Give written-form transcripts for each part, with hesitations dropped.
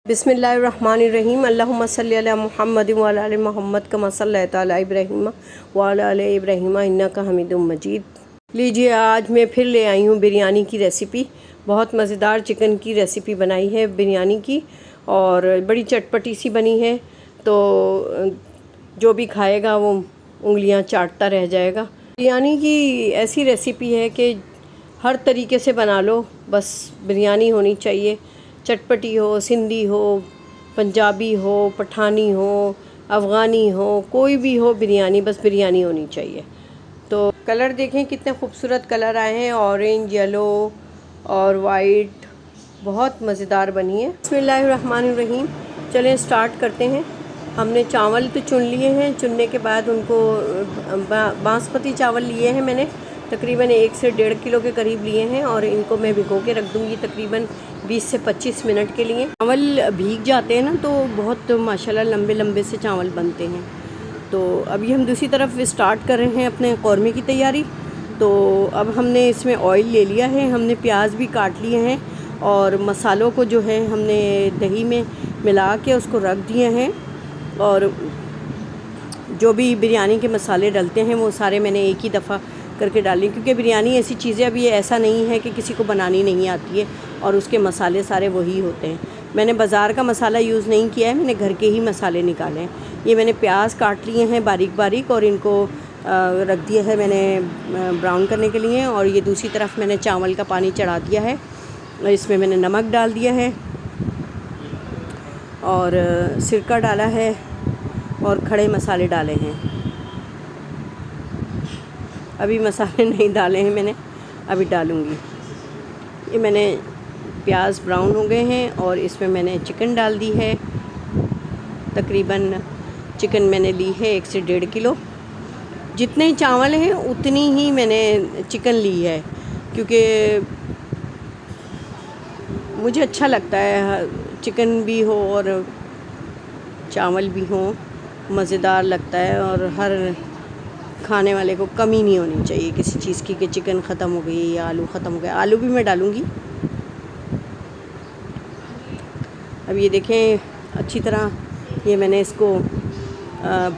बिस्मिल्लाहिर्रहमानिर्रहीम अल्लाहुम्मा सल्लि अला मुहम्मद व अला आलि मुहम्मद कमा सल्लैता अला इब्राहीम व अला आलि इब्राहीम इन्नका हमीदुम मजीद। लीजिए, आज मैं फिर ले आई हूँ बिरयानी की रेसिपी। बहुत मज़ेदार चिकन की रेसिपी बनाई है बिरयानी की, और बड़ी चटपटी सी बनी है, तो जो भी खाएगा वो उंगलियाँ चाटता रह जाएगा। बिरयानी की ऐसी रेसिपी है कि हर तरीके से बना लो, बस बिरयानी होनी चाहिए। चटपटी हो, सिंधी हो, पंजाबी हो, पठानी हो, अफ़गानी हो, कोई भी हो बिरयानी, बस बिरयानी होनी चाहिए। तो कलर देखें कितने खूबसूरत कलर आए हैं, ऑरेंज, येलो और वाइट, बहुत मज़ेदार बनी है। बिस्मिल्लाहिर्रहमानिर्रहीम। चलें स्टार्ट करते हैं। हमने चावल तो चुन लिए हैं, चुनने के बाद उनको बासमती चावल लिए हैं मैंने, तकरीबन 1 से 1.5 किलो के करीब लिए हैं, और इनको मैं भिगो के रख दूँगी तकरीबन 20 से 25 मिनट के लिए। चावल भीग जाते हैं ना तो बहुत माशाल्लाह लंबे लंबे से चावल बनते हैं। तो अभी हम दूसरी तरफ स्टार्ट कर रहे हैं अपने कौरमे की तैयारी। तो अब हमने इसमें ऑयल ले लिया है, हमने प्याज भी काट लिए हैं, और मसालों को जो है हमने दही में मिला के उसको रख दिए हैं। और जो भी बिरयानी के मसाले डलते हैं वो सारे मैंने एक ही दफ़ा करके डाली, क्योंकि बिरयानी ऐसी चीज़ें, अभी ऐसा नहीं है कि किसी को बनानी नहीं आती है, और उसके मसाले सारे वही होते हैं। मैंने बाज़ार का मसाला यूज़ नहीं किया है, मैंने घर के ही मसाले निकाले हैं। ये मैंने प्याज काट लिए हैं बारीक बारीक, और इनको रख दिया है मैंने ब्राउन करने के लिए। और ये दूसरी तरफ मैंने चावल का पानी चढ़ा दिया है, इसमें मैंने नमक डाल दिया है, और सिरका डाला है, और खड़े मसाले डाले हैं। अभी मसाले नहीं डाले हैं मैंने, अभी डालूँगी। ये मैंने प्याज ब्राउन हो गए हैं, और इसमें मैंने चिकन डाल दी है। तकरीबन चिकन मैंने ली है 1 से 1.5 किलो। जितने चावल हैं उतनी ही मैंने चिकन ली है, क्योंकि मुझे अच्छा लगता है चिकन भी हो और चावल भी हो, मज़ेदार लगता है। और हर खाने वाले को कमी नहीं होनी चाहिए किसी चीज़ की, कि चिकन ख़त्म हो गई या आलू ख़त्म हो गया। आलू भी मैं डालूँगी। अब ये देखें अच्छी तरह ये मैंने इसको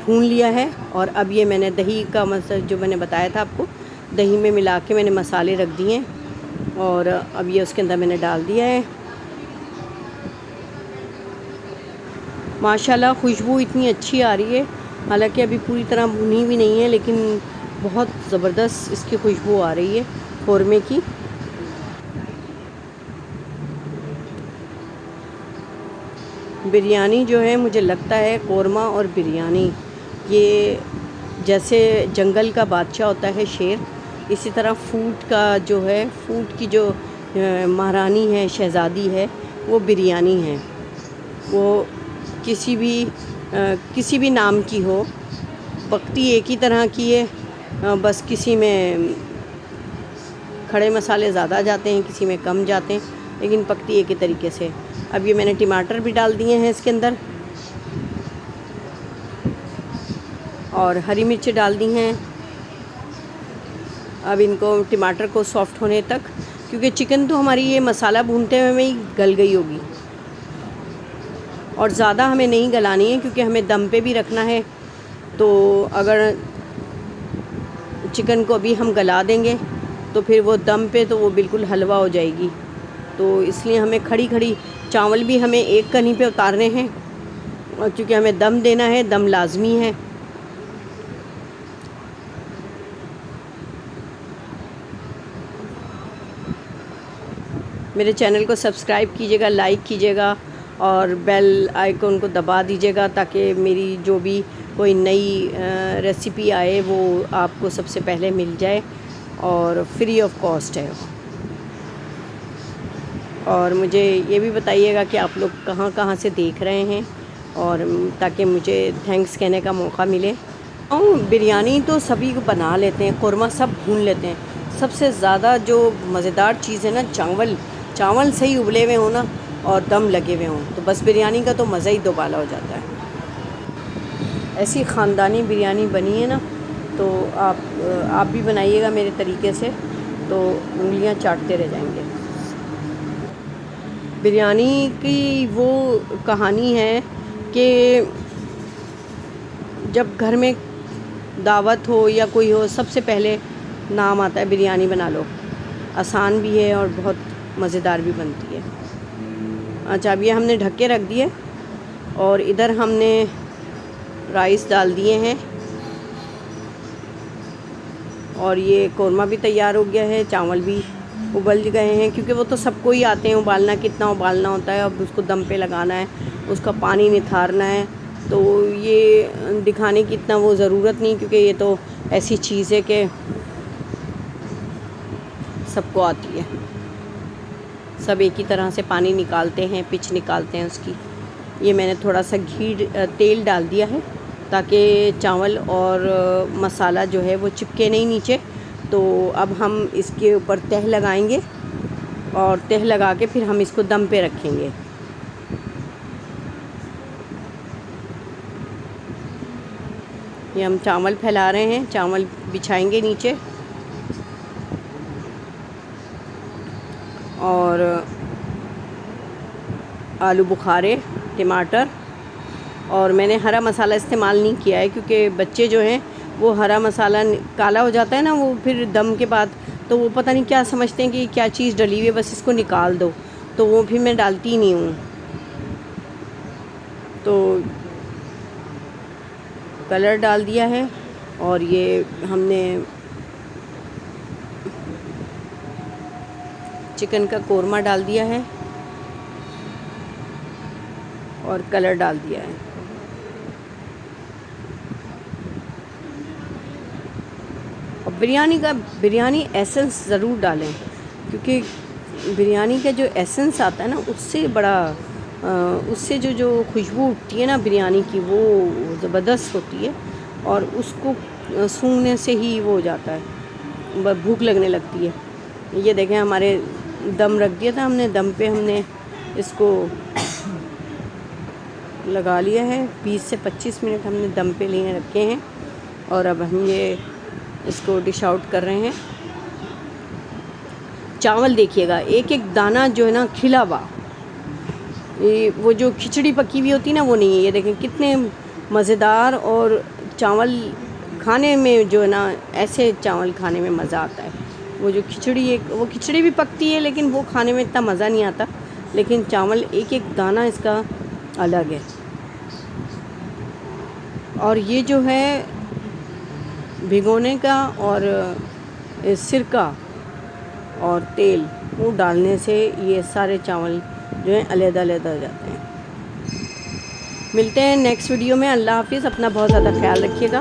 भून लिया है, और अब ये मैंने दही का जो मैंने बताया था आपको, दही में मिला के मैंने मसाले रख दिए हैं, और अब ये उसके अंदर मैंने डाल दिया है। माशाल्लाह खुशबू इतनी अच्छी आ रही है, हालांकि अभी पूरी तरह भुनी भी नहीं है, लेकिन बहुत ज़बरदस्त इसकी खुशबू आ रही है कौरमे की। बिरयानी जो है, मुझे लगता है कौरमा और बिरयानी, ये जैसे जंगल का बादशाह होता है शेर, इसी तरह फूड का जो है, फूड की जो महारानी है, शहज़ादी है, वो बिरयानी है। वो किसी भी नाम की हो, पकती एक ही तरह की है, बस किसी में खड़े मसाले ज़्यादा जाते हैं, किसी में कम जाते हैं, लेकिन पकती एक ही तरीके से। अब ये मैंने टमाटर भी डाल दिए हैं इसके अंदर, और हरी मिर्च डाल दी हैं। अब इनको टमाटर को सॉफ़्ट होने तक, क्योंकि चिकन तो हमारी ये मसाला भूनते हुए में ही गल गई होगी, और ज़्यादा हमें नहीं गलानी है, क्योंकि हमें दम पे भी रखना है। तो अगर चिकन को अभी हम गला देंगे तो फिर वो दम पे तो वो बिल्कुल हलवा हो जाएगी। तो इसलिए हमें खड़ी खड़ी चावल भी हमें एक कनी पे उतारने हैं, और क्योंकि हमें दम देना है, दम लाजमी है। मेरे चैनल को सब्सक्राइब कीजिएगा, लाइक कीजिएगा, और बेल आइकन को दबा दीजिएगा, ताकि मेरी जो भी कोई नई रेसिपी आए वो आपको सबसे पहले मिल जाए, और फ्री ऑफ कॉस्ट है। और मुझे ये भी बताइएगा कि आप लोग कहाँ कहाँ से देख रहे हैं, और ताकि मुझे थैंक्स कहने का मौका मिले। और बिरयानी तो सभी को बना लेते हैं, कौरमा सब भून लेते हैं। सबसे ज़्यादा जो मज़ेदार चीज़ है ना, चावल सही उबले हुए हों ना, और दम लगे हुए हों, तो बस बिरयानी का तो मज़ा ही दोबाला हो जाता है। ऐसी ख़ानदानी बिरयानी बनी है ना, तो आप भी बनाइएगा मेरे तरीके से, तो उंगलियां चाटते रह जाएंगे। बिरयानी की वो कहानी है कि जब घर में दावत हो या कोई हो, सबसे पहले नाम आता है बिरयानी बना लो। आसान भी है और बहुत मज़ेदार भी बनती है। अच्छा, अब ये हमने ढक के रख दिए और इधर हमने राइस डाल दिए हैं और ये कौरमा भी तैयार हो गया है, चावल भी उबल गए हैं, क्योंकि वो तो सबको ही आते हैं उबालना, कितना उबालना होता है। अब उसको दम पे लगाना है, उसका पानी निथारना है, तो ये दिखाने की इतना वो ज़रूरत नहीं, क्योंकि ये तो ऐसी चीज़ है कि सबको आती है। सब एक ही तरह से पानी निकालते हैं, पिच निकालते हैं उसकी। ये मैंने थोड़ा सा तेल डाल दिया है ताकि चावल और मसाला जो है वो चिपके नहीं नीचे। तो अब हम इसके ऊपर तह लगाएंगे और तह लगा के फिर हम इसको दम पे रखेंगे। ये हम चावल फैला रहे हैं, चावल बिछाएंगे नीचे और आलू बुखारे, टमाटर, और मैंने हरा मसाला इस्तेमाल नहीं किया है क्योंकि बच्चे जो हैं वो हरा मसाला काला हो जाता है ना, वो फिर दम के बाद तो वो पता नहीं क्या समझते हैं कि क्या चीज़ डली हुई है, बस इसको निकाल दो, तो वो फिर मैं डालती ही नहीं हूँ। तो कलर डाल दिया है और ये हमने चिकन का कौरमा डाल दिया है और कलर डाल दिया है। और बिरयानी एसेंस ज़रूर डालें, क्योंकि बिरयानी का जो एसेंस आता है ना, उससे जो खुशबू उठती है ना बिरयानी की, वो ज़बरदस्त होती है और उसको सूंघने से ही वो हो जाता है, भूख लगने लगती है। ये देखें, हमारे दम रख दिया था हमने, दम पे हमने इसको लगा लिया है। 20 से 25 मिनट हमने दम पे लिए रखे हैं और अब हम ये इसको डिश आउट कर रहे हैं। चावल देखिएगा, एक एक दाना जो है ना खिला हुआ, ये वो जो खिचड़ी पकी हुई होती है ना, वो नहीं है। ये देखें कितने मज़ेदार, और चावल खाने में जो है ना, ऐसे चावल खाने में मज़ा आता है। वो जो खिचड़ी, वो खिचड़ी भी पकती है लेकिन वो खाने में इतना मज़ा नहीं आता, लेकिन चावल एक एक दाना इसका अलग है। और ये जो है भिगोने का और सिरका और तेल वो डालने से ये सारे चावल जो हैं अलग-अलग हो जाते हैं। मिलते हैं नेक्स्ट वीडियो में। अल्लाह हाफ़िज़। अपना बहुत ज़्यादा ख्याल रखिएगा।